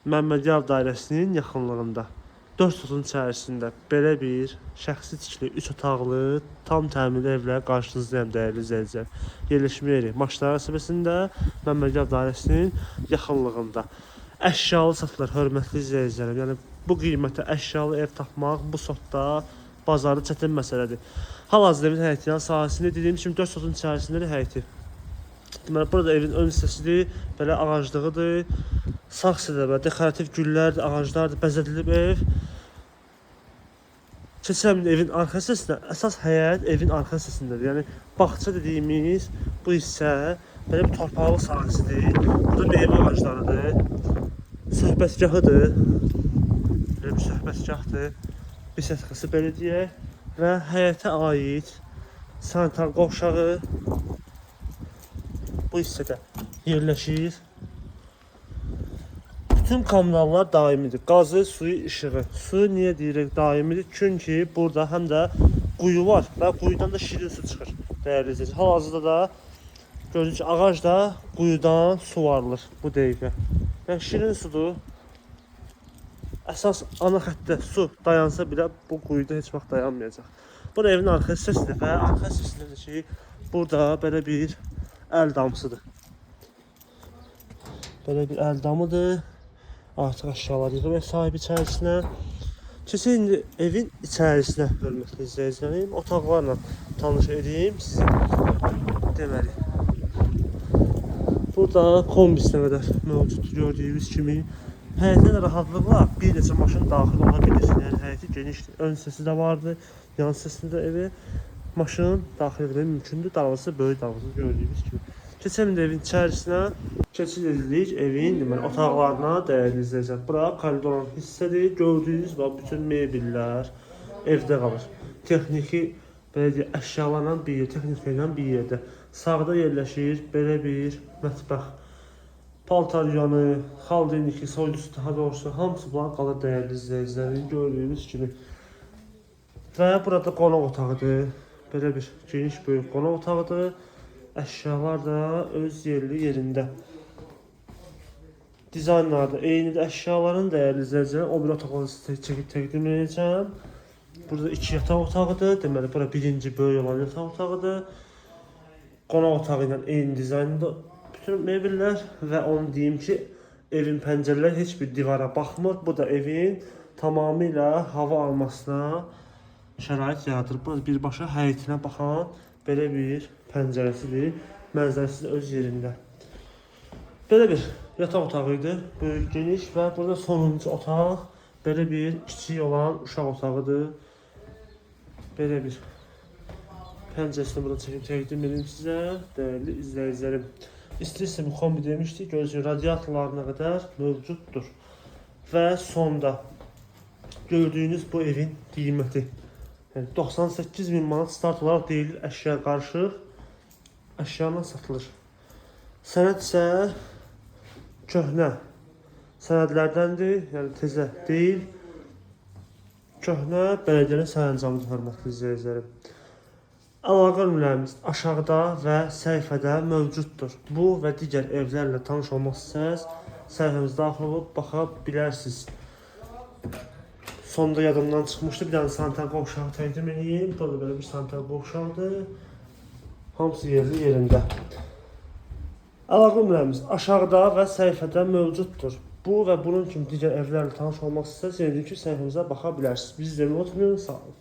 Məmmədiyev dairəsinin yaxınlığında 4 sotun içərisində belə bir şəxsi tikili 3 otaqlı tam təmirli evlə qarşınızdayım dəyərli izləyicilər. Yerləşmə yeri Maçlar qəsəbəsində Məmmədiyev dairəsinin yaxınlığında. Əşyalı satılır hörmətli izləyicilərim. Yəni bu qiymətə əşyalı ev tapmaq bu sotda bazarda çətin məsələdir. Hal-hazırda evin həyətinin sahəsində dediyim kimi 4 sotun içərisində həyəti. Deməli, burada evin ön hissəsidir, belə ağaclığıdır. Sağ hissədə belə dekorativ güllərdir, ağaclardır, bəzədilib ev. Keçirəm evin arxa hissəsinə. Əsas həyət evin arxa hissəsindədir. Yəni bağça dediyimiz bu hissə belə bir torpaqlı sahəsidir. Burada meyvə ağaclarıdır. Söhbətgahıdır. Belə bir söhbətgahdır. Bir səthəsi belə deyək. Və həyətə aid sanitar qovşağı bu hissədə yerləşir. Bütün kommunallar daimidir. Qazı, suyu, işığı. Su niyə deyirik daimidir? Çünki burada həm də quyu var və quyudan da şirin su çıxır. Dəyərli izləyicilər. Hal-hazırda da gördüyünüz ki, ağac da quyudan su varılır bu dəqiqə. Yəni şirin sudur. Əsas ana xəttdə su dayansa belə bu quyuda heç vaxt dayanmayacaq. Bu evin arxa hissəsidir və arxa hissəsində ki, burada belə bir əl damısıdır. Belə bir əl damıdır. Artıq əşyalar yığılır ev sahibi içərisinə. Keçək indi evin içərisinə, hörmətli izləyicilərim. Otaqlarla tanış edeyim sizi. Deməli, burada kombisinə qədər mövcud gördüyünüz kimi. Həyətdə də rahatlıqla bir neçə maşın daxil ola bilir. Yəni həyəti genişdir. Ön hissəsi də vardı. Yan hissəsində evi maşın daxil etmək mümkündür. Darvazası böyük darvazası gördüyünüz kimi. Keçək indi evin içərisinə. Keçid edirik evin deməli otaqlarına dəyərli izləyicilər. Bura koridorun hissədir. Gördüyünüz bax bütün mebellər evdə qalır. Texniki belə deyək əşyalarla bir yer, texnika ilə bir yerdə. Sağda yerləşir belə bir mətbəx. Paltaryanı, xaldeynik, soyudusu daha doğrusu hamısı bunlar qalır dəyərli izləyicilərin gördüyünüz kimi. Və burada qonaq otağıdır. Belə bir geniş böyük qonaq otağıdır. Əşyalar da öz yerində. Dizaynlar da eynidir əşyaların dəyərli izləyicilər. O bir otaqları çəkib təqdim edəcəm. Burada 2 yataq otağıdır. Deməli, bura birinci böyük olan yataq otağıdır. Qonaq otağı ilə eyni dizaynda bütün mebellər və onu deyim ki, evin pəncərələri heç bir divara baxmır. Bu da evin tamamilə hava almasına şərait yaradır. Burada birbaşa həyətinə baxan belə bir pəncərəsidir. Mənzərəsi də öz yerində. Belə bir yataq otağı idi. Böyük, geniş və burada sonuncu otaq belə bir kiçik olan uşaq otağıdır. Belə bir pəncərəsini burada çəkib təqdim edim sizə, dəyərli izləyicilərim. İstisim kombi demişdik, görürsünüz radiatorlarına qədər mövcuddur. Və sonda gördüyünüz bu evin qiyməti. Yəni 98.000 manat start olaraq deyilir, əşya qarışıq, əşyana satılır. Sənəd isə köhnə sənədlərdəndir, yəni tezə deyil. Köhnə bələdiyyənin sərəncamıdır, hörmətli izləyicilərim. Əlaqə nömrəmiz aşağıda və səhifədə mövcuddur. Bu və digər evlərlə tanış olmaq istəsəniz, səhifəmizə daxil olub baxa bilərsiniz. Sonda yadımdan çıxmışdı, bir dənə sanitar qovşağı təqdim edeyim. Burada belə bir sanitar qovşağıdır. Hamısı yerində. Əlaqə nömrəmiz aşağıda və səhifədə mövcuddur. Bu və bunun kimi digər evlərlə tanış olmaq istəsəniz, səhifəmizə baxa bilərsiniz. Bizi izləməyi unutmayın, sağ olun.